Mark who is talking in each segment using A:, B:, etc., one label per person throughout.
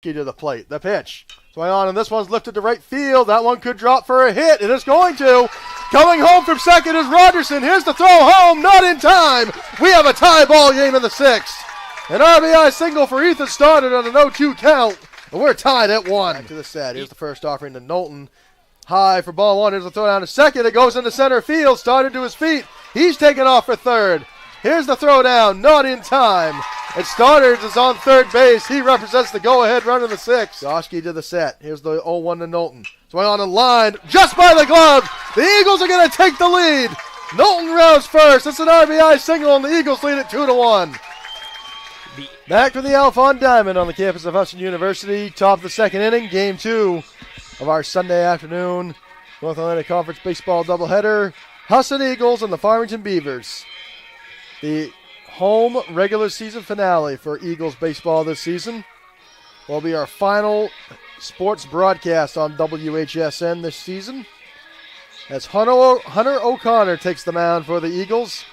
A: Goschke to the plate. The pitch. Swing on, and this one's lifted to right field. That one could drop for a hit. It is going to. Coming home from second is Rogerson. Here's the throw home. Not in time. We have a tie ball game in the sixth. An RBI single for Ethan started on an 0-2 count. And we're tied at 1. Back to the set. Here's the first offering to Knowlton. High for ball 1. Here's the throw down to second. It goes into center field. Started to his feet. He's taken off for third. Here's the throw down. Not in time. And Stoddard is on third base. He represents the go-ahead run in the sixth. Goschke to the set. Here's the 0-1 to Knowlton. Swing on the line. Just by the glove. The Eagles are going to take the lead. Knowlton rounds first. It's an RBI single, and the Eagles lead it 2-1. Back to the Alphon Diamond on the campus of Husson University. Top of the second inning. Game 2 of our Sunday afternoon North Atlantic Conference baseball doubleheader. Husson Eagles and the Farmington Beavers. The home regular season finale for Eagles baseball this season will be our final sports broadcast on WHSN this season, as Hunter O'Connor takes the mound for the Eagles.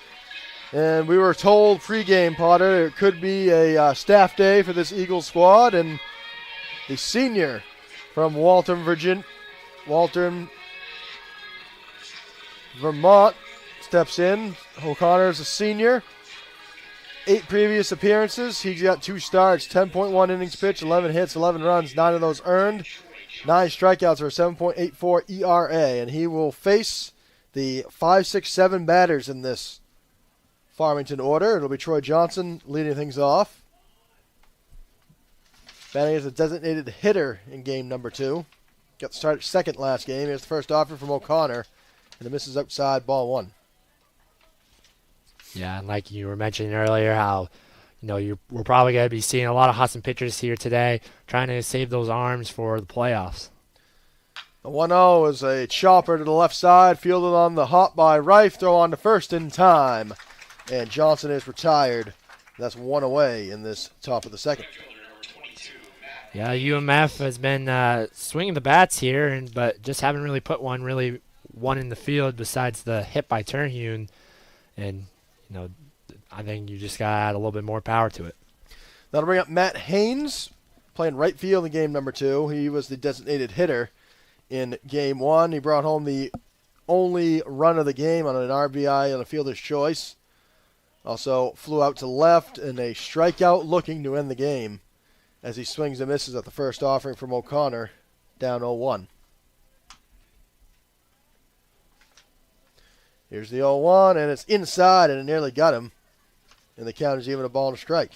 A: And we were told pregame, Potter, it could be a staff day for this Eagles squad, and the senior from Walton, Vermont steps in. O'Connor is a senior. 8 previous appearances. He's got 2 starts, 10.1 innings pitched, 11 hits, 11 runs, 9 of those earned, 9 strikeouts for a 7.84 ERA. And he will face the 5, 6, 7 batters in this Farmington order. It'll be Troy Johnson leading things off, batting as a designated hitter in game number 2. Got the start at second last game. Here's the first offer from O'Connor, and it misses outside, ball 1.
B: Yeah, and like you were mentioning earlier, how we're probably going to be seeing a lot of Husson pitchers here today, trying to save those arms for the playoffs.
A: The 1-0 is a chopper to the left side, fielded on the hop by Reif, throw on to first in time, and Johnson is retired. That's 1 away in this top of the second.
B: Yeah, UMF has been swinging the bats here, but just haven't really put one in the field besides the hit by Turnhune, and I think you just got to add a little bit more power to it.
A: That'll bring up Matt Haynes, playing right field in game number 2. He was the designated hitter in game 1. He brought home the only run of the game on an RBI on a fielder's choice. Also flew out to left in a strikeout looking to end the game as he swings and misses at the first offering from O'Connor, down 0-1. Here's the 0-1, and it's inside, and it nearly got him. And the count is even, a ball and a strike.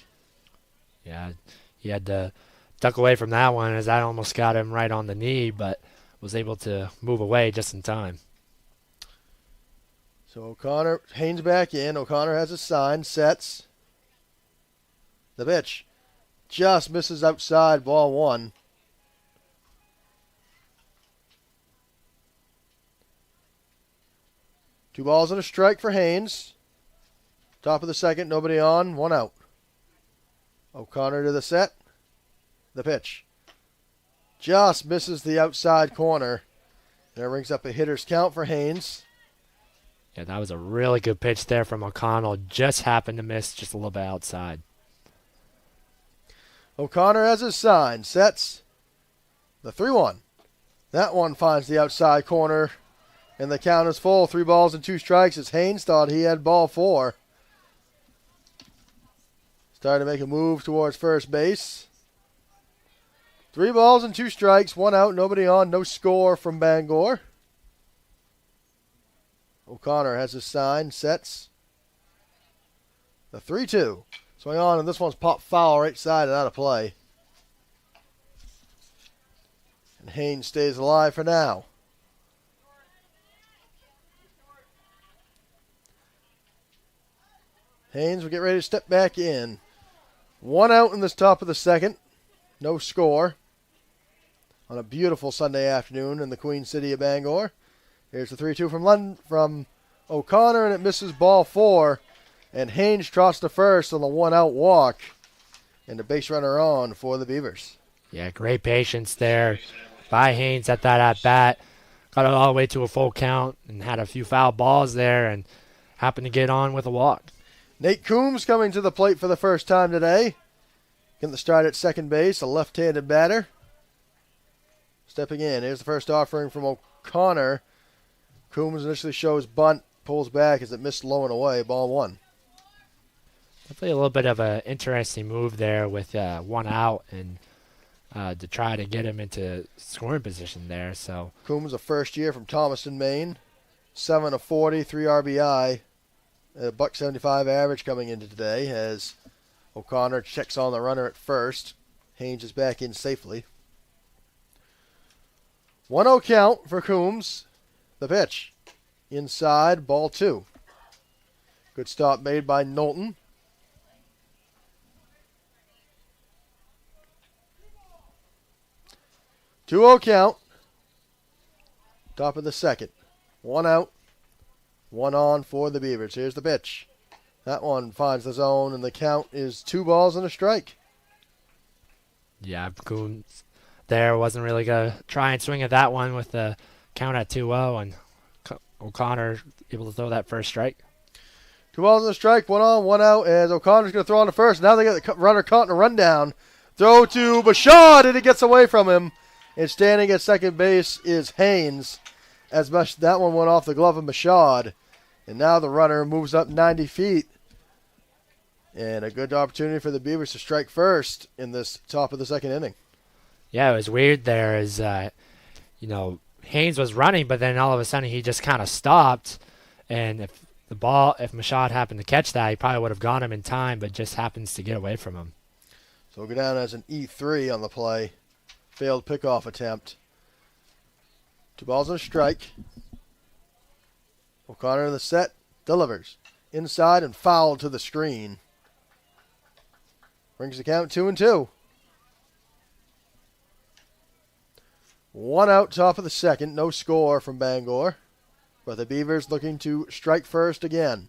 B: Yeah, he had to duck away from that one as that almost got him right on the knee, but was able to move away just in time.
A: So Haynes back in. O'Connor has his sign, sets. The pitch just misses outside, ball 1. Two balls and a strike for Haynes. Top of the second, nobody on, 1 out. O'Connor to the set. The pitch just misses the outside corner. That brings up a hitter's count for Haynes.
B: Yeah, that was a really good pitch there from O'Connell. Just happened to miss just a little bit outside.
A: O'Connor has his sign, sets the 3-1. That one finds the outside corner, and the count is full. 3 balls and 2 strikes as Haynes thought he had ball 4. Starting to make a move towards first base. 3 balls and 2 strikes, 1 out, nobody on, no score from Bangor. O'Connor has his sign, sets the 3-2. Swing on, and this one's popped foul right side and out of play. And Haynes stays alive for now. Haynes will get ready to step back in. 1 out in this top of the second. No score. On a beautiful Sunday afternoon in the Queen City of Bangor. Here's the 3-2 from O'Connor, and it misses ball 4. And Haynes trots to first on the 1-out walk. And the base runner on for the Beavers.
B: Yeah, great patience there by Haynes at that at-bat. Got it all the way to a full count and had a few foul balls there and happened to get on with a walk.
A: Nate Coombs coming to the plate for the first time today. Getting the start at second base, a left-handed batter. Stepping in, here's the first offering from O'Connor. Coombs initially shows bunt, pulls back as it missed low and away, ball one.
B: Definitely a little bit of an interesting move there with one out and to try to get him into scoring position there. So
A: Coombs, a first year from Thomaston, Maine. 7 of 40, 3 RBI. A .175 average coming into today as O'Connor checks on the runner at first. Haynes is back in safely. 1-0 count for Coombs. The pitch. Inside, ball 2. Good stop made by Knowlton. Two-0 count. Top of the second. 1 out. 1 on for the Beavers. Here's the pitch. That one finds the zone, and the count is 2 balls and a strike.
B: Yeah, Coombs there wasn't really going to try and swing at that one with the count at 2-0, and O'Connor able to throw that first strike.
A: 2 balls and a strike, 1 on, 1 out, as O'Connor's going to throw on to first. Now they got the runner caught in a rundown. Throw to Bashad, and it gets away from him. And standing at second base is Haynes. As much that one went off the glove of Bashad. And now the runner moves up 90 feet. And a good opportunity for the Beavers to strike first in this top of the second inning.
B: Yeah, it was weird there as, Haynes was running, but then all of a sudden he just kind of stopped. And if Mashad happened to catch that, he probably would have gone him in time, but just happens to get away from him.
A: So we'll go down as an E3 on the play. Failed pickoff attempt. 2 balls and a strike. O'Connor in the set, delivers. Inside and foul to the screen. Brings the count 2-2. 1 out, top of the second. No score from Bangor. But the Beavers looking to strike first again.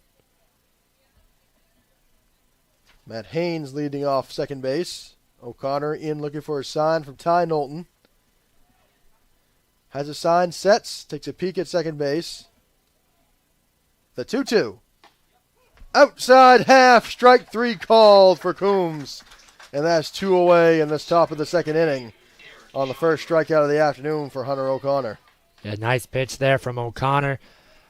A: Matt Haynes leading off second base. O'Connor in looking for a sign from Ty Knowlton. Has a sign, sets, takes a peek at second base. The 2-2. Outside half, strike 3 called for Coombs. And that's 2 away in this top of the second inning on the first strikeout of the afternoon for Hunter O'Connor.
B: Yeah, nice pitch there from O'Connor.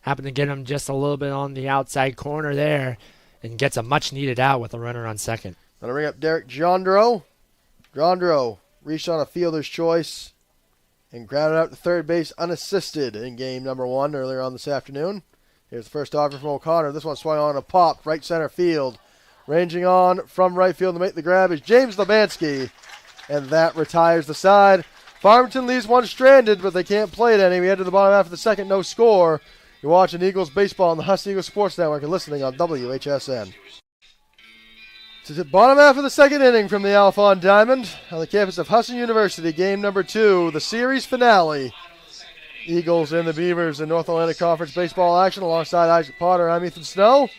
B: Happened to get him just a little bit on the outside corner there and gets a much-needed out with a runner on second.
A: Gonna bring up Derek Jondro. Jondro reached on a fielder's choice and grounded out to third base unassisted in game number 1 earlier on this afternoon. Here's the first offer from O'Connor. This one swung on a pop, right center field. Ranging on from right field to make the grab is James Lebansky, and that retires the side. Farmington leaves one stranded, but they can't play it any. We head to the bottom half of the second, no score. You're watching Eagles baseball on the Husson Eagles Sports Network and listening on WHSN. To the bottom half of the second inning from the Alphon Diamond on the campus of Husson University, game number 2, the series finale. Eagles and the Beavers in North Atlantic Conference baseball action alongside Isaac Potter. I'm Ethan Snow.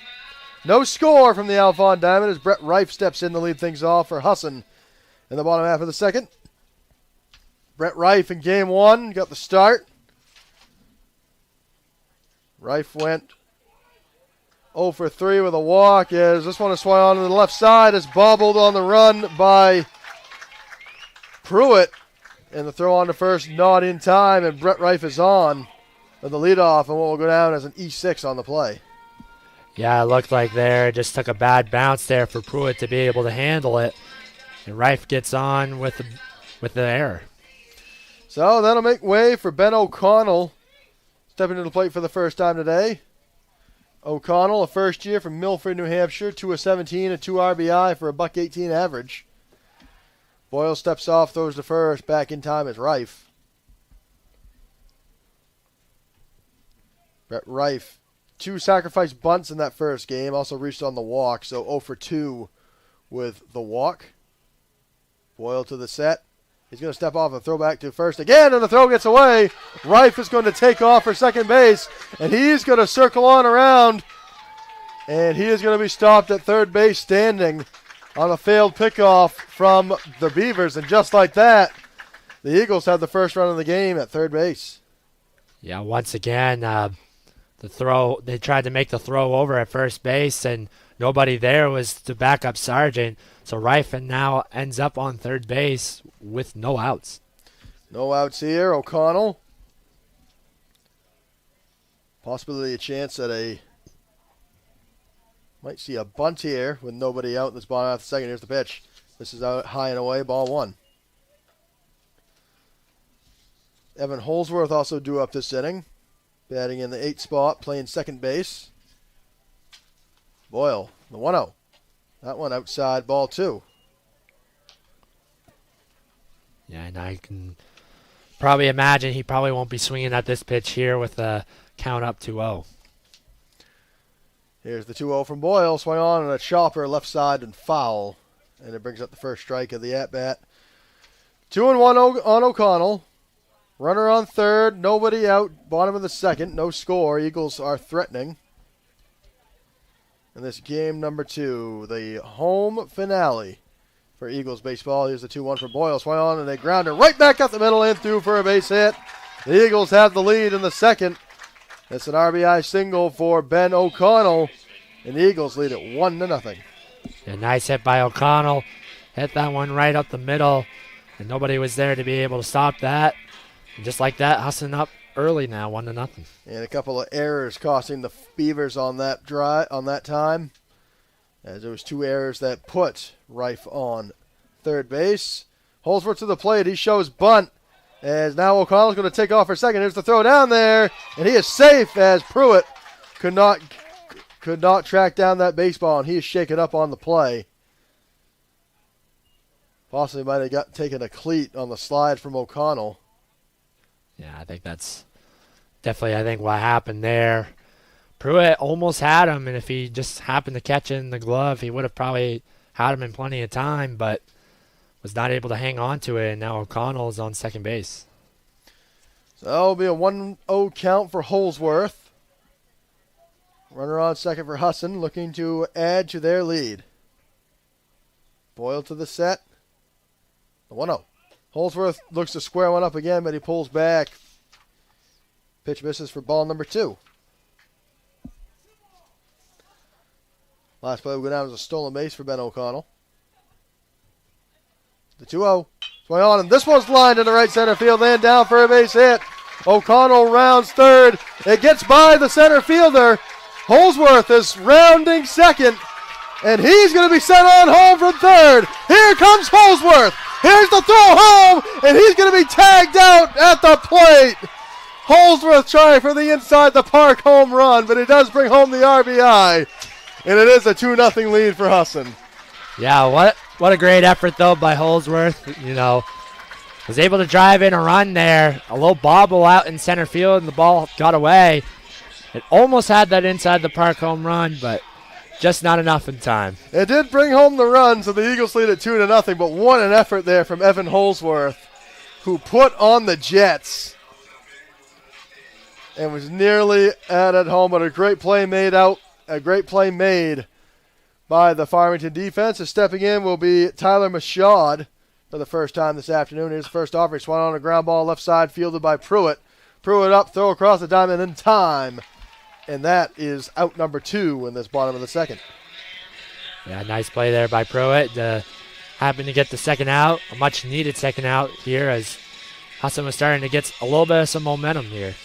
A: No score from the Alphon Diamond as Brett Reif steps in to lead things off for Husson in the bottom half of the second. Brett Reif in game 1 got the start. Reif went 0 for 3 with a walk as this one is swung on to the left side. It's bobbled on the run by Pruitt. And the throw on to first not in time, and Brett Reif is on with the leadoff, and what will go down as an E6 on the play.
B: Yeah, it looked like there. It just took a bad bounce there for Pruitt to be able to handle it. And Reif gets on with the error.
A: So that'll make way for Ben O'Connell stepping to the plate for the first time today. O'Connell, a first year from Milford, New Hampshire, 2 of 17, a 2 RBI for a .118 average. Boyle steps off, throws to first. Back in time is Reif. Brett Reif, 2 sacrifice bunts in that first game. Also reached on the walk, so 0 for 2 with the walk. Boyle to the set. He's going to step off and throw back to first again, and the throw gets away. Reif is going to take off for second base, and he's going to circle on around, and he is going to be stopped at third base standing on a failed pickoff from the Beavers. And just like that, the Eagles have the first run of the game at third base.
B: Yeah, once again, they tried to make the throw over at first base, and nobody there was to back up Sargent. So Rifen now ends up on third base with no outs.
A: No outs here. O'Connell. Possibly a chance at might see a bunt here with nobody out in this bottom half of the second. Here's the pitch. This is out high and away, ball one. Evan Holsworth also due up this inning. Batting in the 8th spot, playing second base. Boyle, the 1-0. That one outside, ball two.
B: Yeah, and I can probably imagine he probably won't be swinging at this pitch here with a count up 2-0.
A: Here's the 2-0 from Boyle. Swung on and a chopper left side and foul. And it brings up the first strike of the at-bat. 2-1 on O'Connell. Runner on third. Nobody out. Bottom of the second. No score. Eagles are threatening. And this game number 2, the home finale for Eagles baseball. Here's the 2-1 for Boyle. Swung on and a grounder right back up the middle and through for a base hit. The Eagles have the lead in the second. It's an RBI single for Ben O'Connell. And the Eagles lead it 1-0.
B: A nice hit by O'Connell. Hit that one right up the middle. And nobody was there to be able to stop that. And just like that, Husson up early now, 1-0.
A: And a couple of errors costing the Beavers on that time. As there was 2 errors that put Rife on third base. Holsworth to the plate. He shows bunt. As now O'Connell's going to take off for second. Here's the throw down there. And he is safe as Pruitt could not track down that baseball. And he is shaken up on the play. Possibly might have taken a cleat on the slide from O'Connell.
B: Yeah, I think that's definitely what happened there. Pruitt almost had him, and if he just happened to catch it in the glove, he would have probably had him in plenty of time, but was not able to hang on to it, and now O'Connell is on second base.
A: So that will be a 1-0 count for Holsworth. Runner on second for Husson, looking to add to their lead. Boyle to the set. The 1-0. Holsworth looks to square one up again, but he pulls back. Pitch misses for ball number 2. Last play will go down as a stolen base for Ben O'Connell. The 2-0. Swing on, and this one's lined in the right center field and down for a base hit. O'Connell rounds third. It gets by the center fielder. Holsworth is rounding second, and he's going to be sent on home from third. Here comes Holsworth. Here's the throw home, and he's going to be tagged out at the plate. Holsworth trying for the inside the park home run, but he does bring home the RBI, and it is a 2-0 lead for Husson.
B: Yeah, what a great effort, though, by Holsworth. Was able to drive in a run there. A little bobble out in center field, and the ball got away. It almost had that inside the park home run, but just not enough in time.
A: It did bring home the run, so the Eagles lead at 2-0, but what an effort there from Evan Holsworth, who put on the Jets and was nearly at home, but a great play made by the Farmington defense. And stepping in will be Tyler Michaud for the first time this afternoon. Here's the first offer. He swung on a ground ball left side, fielded by Pruitt. Pruitt up, throw across the diamond in time. And that is out number 2 in this bottom of the second.
B: Yeah, nice play there by Pruitt. Happened to get the second out, a much-needed second out here as Husson was starting to get a little bit of some momentum here.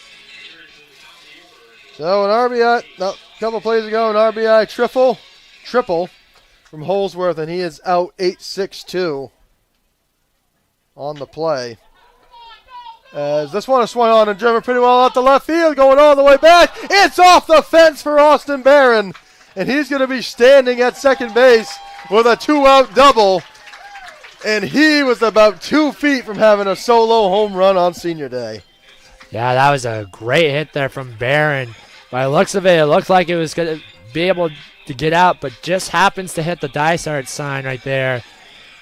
A: So an RBI, a couple plays ago, an RBI triple from Holsworth, and he is out 8-6-2 on the play. As this one is swung on and driven pretty well out to left field, going all the way back. It's off the fence for Austin Barron, and he's going to be standing at second base with a 2-out double. And he was about 2 feet from having a solo home run on senior day.
B: Yeah, that was a great hit there from Barron. By the looks of it, it looked like it was going to be able to get out, but just happens to hit the Dysart sign right there.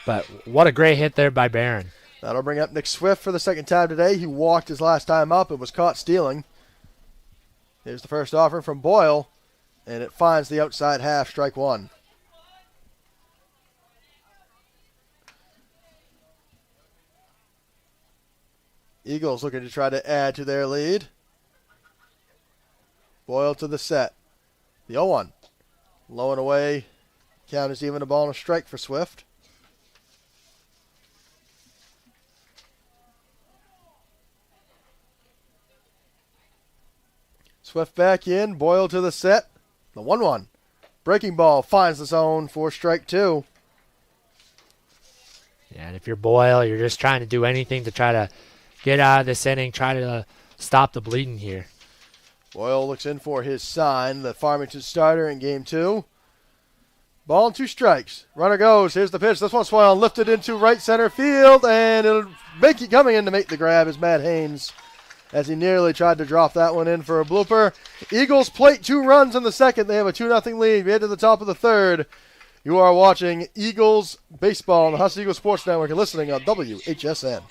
B: But what a great hit there by Barron.
A: That'll bring up Nick Swift for the second time today. He walked his last time up and was caught stealing. Here's the first offer from Boyle, and it finds the outside half, strike 1. Eagles looking to try to add to their lead. Boyle to the set. The 0-1. Low and away. Count is even, a ball and a strike for Swift. Swift back in. Boyle to the set. The 1-1. Breaking ball finds the zone for strike 2.
B: Yeah, and if you're Boyle, you're just trying to do anything to try to get out of this inning, try to stop the bleeding here.
A: Boyle looks in for his sign, the Farmington starter in game 2. Ball and 2 strikes. Runner goes. Here's the pitch. This one's swung lifted into right center field, and it'll make it coming in to make the grab is Matt Haynes, as he nearly tried to drop that one in for a blooper. Eagles plate 2 runs in the second. They have a 2-0 lead. We head to the top of the third. You are watching Eagles baseball on the Husson Eagles Sports Network and listening on WHSN.